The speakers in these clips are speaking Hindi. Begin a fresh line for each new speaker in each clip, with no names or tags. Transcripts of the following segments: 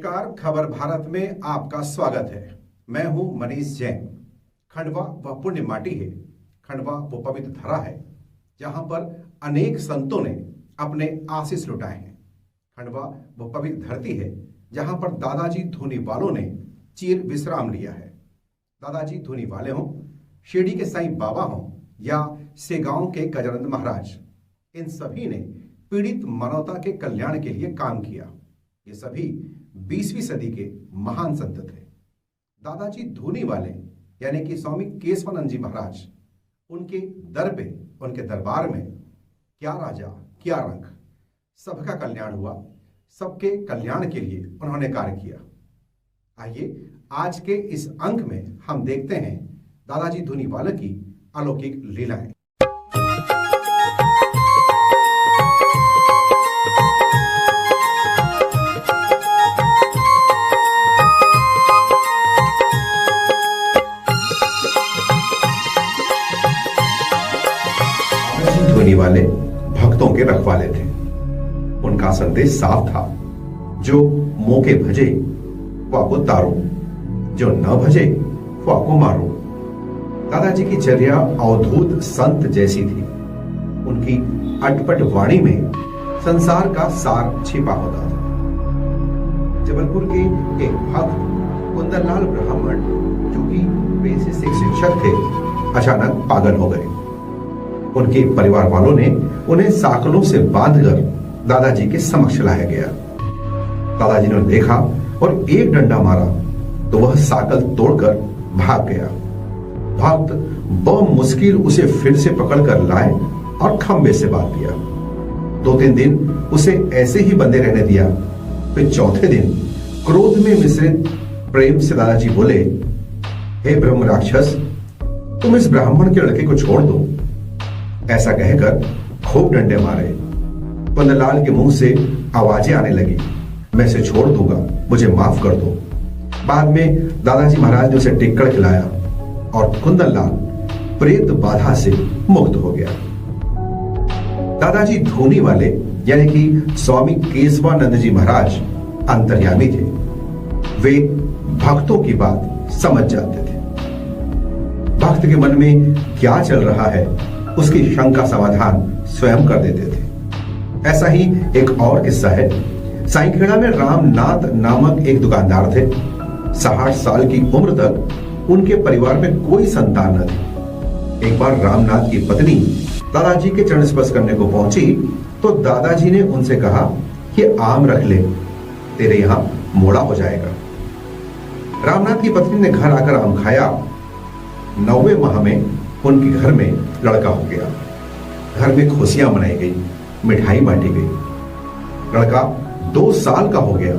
नमस्कार, खबर भारत में आपका स्वागत है। मैं हूं मनीष जैन। खंडवा वह पुण्य माटी है, खंडवा वो पवित्र धरा है जहां पर अनेक संतों ने अपने आशीष लुटाए हैं। खंडवा वो पवित्र धरती है जहां पर दादाजी धूनीवालों ने चिर विश्राम लिया है। दादाजी धूनीवाले हों, शिरडी के साईं बाबा हों या सेगांव के गजानंद महाराज, इन सभी ने पीड़ित मानवता के कल्याण के लिए काम किया। ये सभी 20वीं सदी के महान संत थे। दादाजी धूनीवाले यानी कि स्वामी केशवानंद जी महाराज, उनके दर पे, उनके दरबार में क्या राजा क्या रंग, सबका कल्याण हुआ, सबके कल्याण के लिए उन्होंने कार्य किया। आइए आज के इस अंक में हम देखते हैं दादाजी धूनीवाले की अलौकिक लीलाएं। धूनीवाले भक्तों के रखवाले थे। उनका संदेश साफ था, जो मौके भजे वो आपको तारो, जो न भजे वो आपको मारो। दादाजी की चर्या अवधूत संत जैसी थी। उनकी अटपट वाणी में संसार का सार छिपा होता था। जबलपुर के एक भक्त कुंदनलाल ब्राह्मण, जो कि पेशे से शिक्षक थे, अचानक पागल हो गए। उनके परिवार वालों ने उन्हें साकलों से बांधकर दादाजी के समक्ष लाया गया। दादाजी ने देखा और एक डंडा मारा तो वह साकल तोड़कर भाग गया। भक्त बमुश्किल उसे फिर से पकड़कर लाए और खंबे से बांध दिया। 2-3 दिन उसे ऐसे ही बंधे रहने दिया। फिर चौथे दिन क्रोध में मिश्रित प्रेम से दादाजी बोले, हे ब्रह्म राक्षस, तुम इस ब्राह्मण के लड़के को छोड़ दो। ऐसा कहकर खूब डंडे मारे। कुंदनलाल के मुंह से आवाजें आने लगी, मैं इसे छोड़ दूंगा, मुझे माफ कर दो। बाद में दादाजी महाराज ने उसे टिक्कड़ खिलाया और कुंदनलाल प्रेत बाधा से मुक्त हो गया। दादाजी धूनीवाले यानी कि स्वामी केशवानंद जी महाराज अंतर्यामी थे। वे भक्तों की बात समझ जाते थे। भक्त के मन में क्या चल रहा है उसकी शंका समाधान स्वयं कर देते थे। ऐसा ही एक और किस्सा है। साईखेड़ा में रामनाथ नामक एक दुकानदार थे। 60 साल की उम्र तक उनके परिवार में कोई संतान न थी। एक बार रामनाथ की पत्नी दादाजी के चरण स्पर्श करने को पहुंची तो दादाजी ने उनसे कहा कि आम रख ले, तेरे यहां मोड़ा हो जाएगा। रामनाथ की पत्नी ने घर आकर आम खाया। 9वें माह में उनके घर में लड़का हो गया। घर में खुशियां मनाई गई, मिठाई बांटी गई। लड़का 2 साल का हो गया,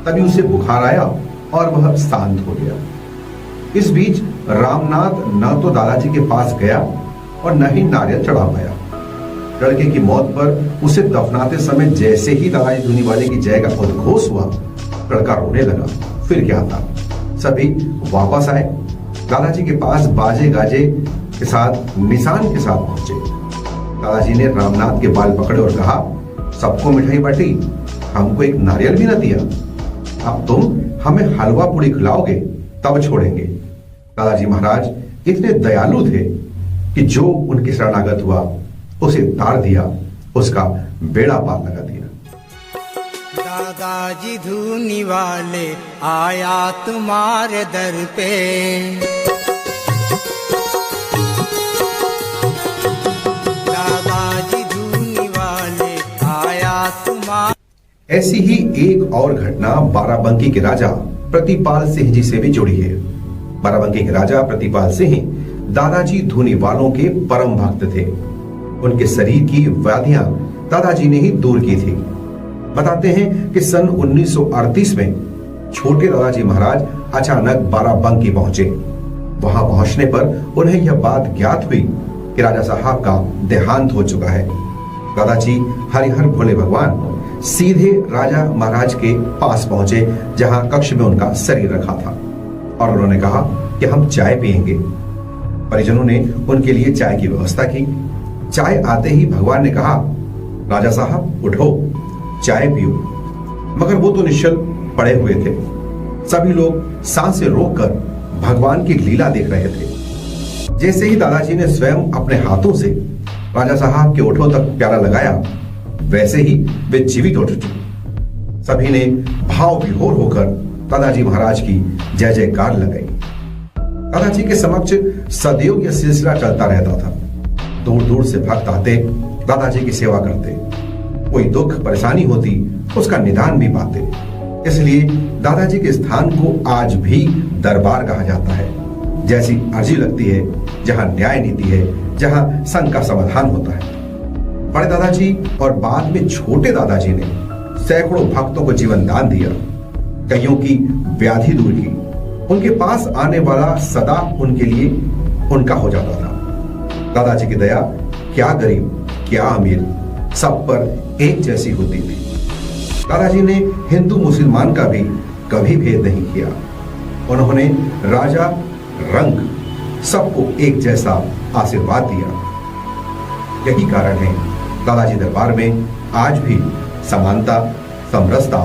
तभी उसे बुखार आया और वह शांत हो गया। इस बीच रामनाथ न तो दादाजी के पास गया और न ही नारियल चढ़ा पाया। लड़के की मौत पर उसे दफनाते समय जैसे ही दादाजी धूनीवाले की जय का उद्घोष हुआ, लड़का रोने लगा। फिर क्या था, सभी वापस आए। दादाजी के पास बाजे गाजे के साथ निशान के साथ पहुंचे। दादाजी ने रामनाथ के बाल पकड़े और कहा, सबको मिठाई बांटी, हमको एक नारियल भी न दिया। अब तुम हमें हलवा पूड़ी खिलाओगे तब छोड़ेंगे। दादाजी महाराज इतने दयालु थे कि जो उनके शरणागत हुआ उसे तार दिया, उसका बेड़ा पार लगा दिया।
दादाजी धूनीवाले आया तुम्हारे दर पे,
ऐसी ही एक और घटना बाराबंकी के राजा प्रतिपाल सिंह जी से भी जुड़ी है। बाराबंकी के राजा प्रतिपाल सिंह दादाजी धूनीवालों के परम भक्त थे। उनके शरीर की व्याधियां दादाजी ने ही दूर की थी। बताते हैं कि सन 1938 में छोटे दादाजी महाराज अचानक बाराबंकी पहुंचे। वहां पहुंचने पर उन्हें यह बात ज्ञात हुई कि राजा साहब का देहांत हो चुका है। दादाजी हरिहर भोले भगवान सीधे राजा महाराज के पास पहुंचे, जहां कक्ष में उनका शरीर रखा था, और उन्होंने कहा कि हम चाय पिएंगे। परिजनों ने उनके लिए चाय की व्यवस्था की। चाय आते ही भगवान ने कहा, राजा साहब उठो, चाय पियो। मगर वो तो निश्चल पड़े हुए थे। सभी लोग सांसें रोककर भगवान की लीला देख रहे थे। जैसे ही दादाजी ने स्वयं अपने हाथों से राजा साहब के ओठों तक प्याला लगाया, वैसे ही वे जीवित उठ उठे। सभी ने भाव विभोर होकर दादाजी महाराज की जय जयकार लगाई। दादाजी के समक्ष सदैव यह सिलसिला चलता रहता था। दूर दूर से भक्त आते, दादाजी की सेवा करते। कोई दुख परेशानी होती उसका निदान भी पाते। इसलिए दादाजी के स्थान को आज भी दरबार कहा जाता है। जैसी अर्जी लगती है, जहां न्याय नीति है, जहां संघ का समाधान होता है। बड़े दादाजी और बाद में छोटे दादाजी ने सैकड़ों भक्तों को जीवन दान दिया, कईयों की व्याधि दूर की। उनके पास आने वाला सदा उनके लिए उनका हो जाता था। दादाजी की दया क्या गरीब क्या अमीर, सब पर एक जैसी होती थी। दादाजी ने हिंदू मुसलमान का भी कभी भेद नहीं किया। उन्होंने राजा रंग सबको एक जैसा आशीर्वाद दिया। यही कारण है दादाजी दरबार में आज भी समानता, समरसता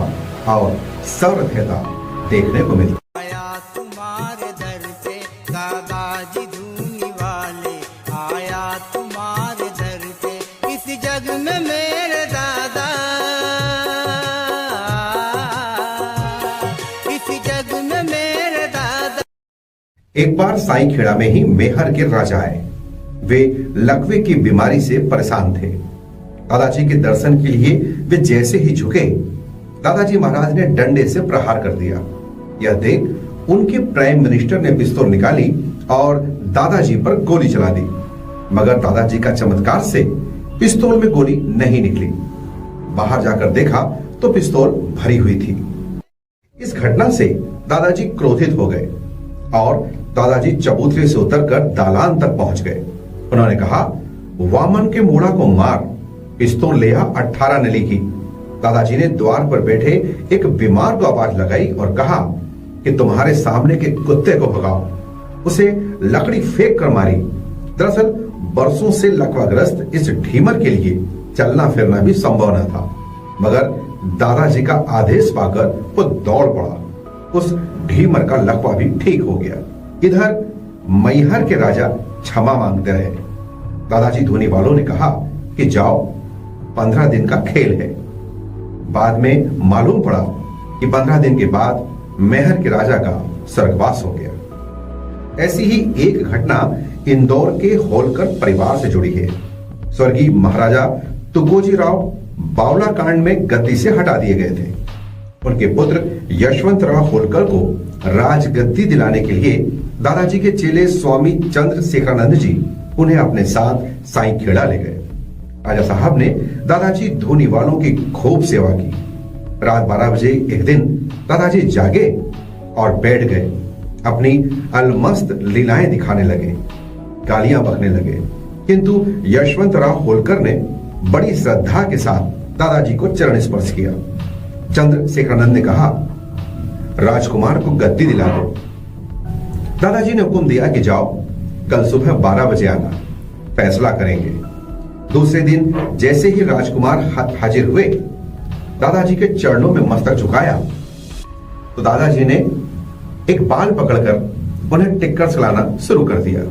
और सर्वधैर्यता देखने को मिलती।
आया तुम्हारे दर पे दादाजी धूनी वाले, आया तुम्हारे दर पे इस जग में मेरे दादा, इस जग में मेरे दादा।
एक बार साईं खेड़ा में ही मेहर के राजा आए। वे लकवे की बीमारी से परेशान थे। दादाजी के दर्शन के लिए वे जैसे ही झुके, दादाजी महाराज ने डंडे से प्रहार कर दिया। यह देख उनके प्राइम मिनिस्टर ने पिस्तौल निकाली और दादाजी पर गोली चला दी। मगर दादाजी का चमत्कार से पिस्तौल में गोली नहीं निकली। बाहर जाकर देखा तो पिस्तौल भरी हुई थी। इस घटना से दादाजी क्रोधित हो गए और दादाजी चबूतरे से उतरकर दालान तक पहुंच गए। उन्होंने कहा, वामन के मूड़ा को मार। पिस्तौल ले आ 18 नली की। दादाजी ने द्वार पर बैठे एक बीमार को आवाज लगाई और कहा कि तुम्हारे सामने के कुत्ते को भगाओ। उसे लकड़ी फेंक कर मारी। दरअसल बरसों से लकवाग्रस्त इस ढीमर के लिए चलना फिरना भी संभव न था, मगर दादाजी का आदेश पाकर वो दौड़ पड़ा। उस ढीमर का लकवा भी ठीक हो गया। इधर मैहर के राजा क्षमा मांगते रहे। दादाजी धोनी वालों ने कहा कि जाओ, 15 दिन का खेल है। बाद में मालूम पड़ा कि 15 दिन के बाद मेहर के राजा का स्वर्गवास हो गया। ऐसी ही एक घटना इंदौर के होलकर परिवार से जुड़ी है। स्वर्गीय महाराजा तुकोजी राव बावला कांड में गद्दी से हटा दिए गए थे। उनके पुत्र यशवंत राव होलकर को राजगद्दी दिलाने के लिए दादाजी के चेले स्वामी चंद्रशेखरानंद जी उन्हें अपने साथ साईं खेड़ा ले गए। राजा साहब ने दादाजी धोनी वालों की खूब सेवा की। रात 12 बजे एक दिन दादाजी जागे और बैठ गए। अपनी अलमस्त लीलाएं दिखाने लगे, गालियां बकने लगे। किंतु यशवंत राव होलकर ने बड़ी श्रद्धा के साथ दादाजी को चरण स्पर्श किया। चंद्रशेखरानंद ने कहा, राजकुमार को गद्दी दिला दो। दादाजी ने हुक्म दिया कि जाओ, कल सुबह 12 बजे आना, फैसला करेंगे। दूसरे दिन जैसे ही राजकुमार हाजिर हुए, दादाजी के चरणों में मस्तक झुकाया तो दादाजी ने एक बाल पकड़कर उन्हें टिक्कर चलाना शुरू कर दिया।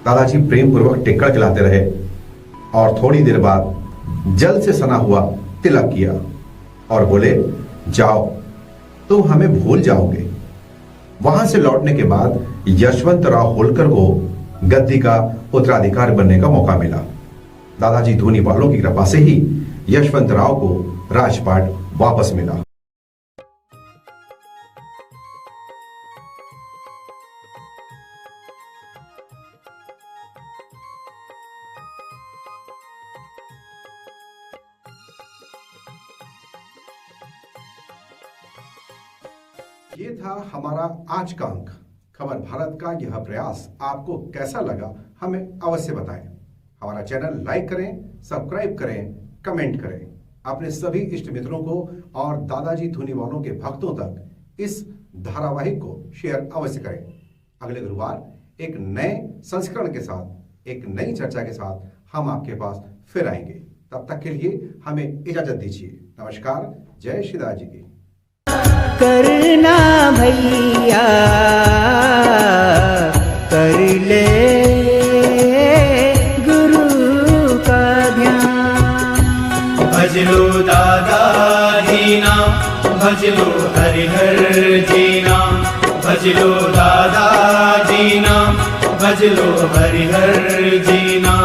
दादाजी प्रेम पूर्वक टिक्कर चलाते रहे और थोड़ी देर बाद जल से सना हुआ तिलक किया और बोले, जाओ, तुम हमें भूल जाओगे। वहां से लौटने के बाद यशवंत राव होलकर को गद्दी का उत्तराधिकारी बनने का मौका मिला। दादाजी धोनी वालों की कृपा से ही यशवंत राव को राजपाट वापस मिला। ये था हमारा आज का अंक। खबर भारत का यह प्रयास आपको कैसा लगा, हमें अवश्य बताएं। हमारा चैनल लाइक करें, सब्सक्राइब करें, कमेंट करें। अपने सभी इष्ट मित्रों को और दादाजी धोनी वालों के भक्तों तक इस धारावाहिक को शेयर अवश्य करें। अगले गुरुवार एक नए संस्करण के साथ, एक नई चर्चा के साथ हम आपके पास फिर आएंगे। तब तक के लिए हमें इजाजत दीजिए। नमस्कार। जय श्री दादाजी की।
करना भैया कर ले गुरु का ध्यान।
भज लो दादा जी नाम, भज लो हरिहर जी नाम, भज लो दादा जी नाम, भज लो हरिहर जी नाम।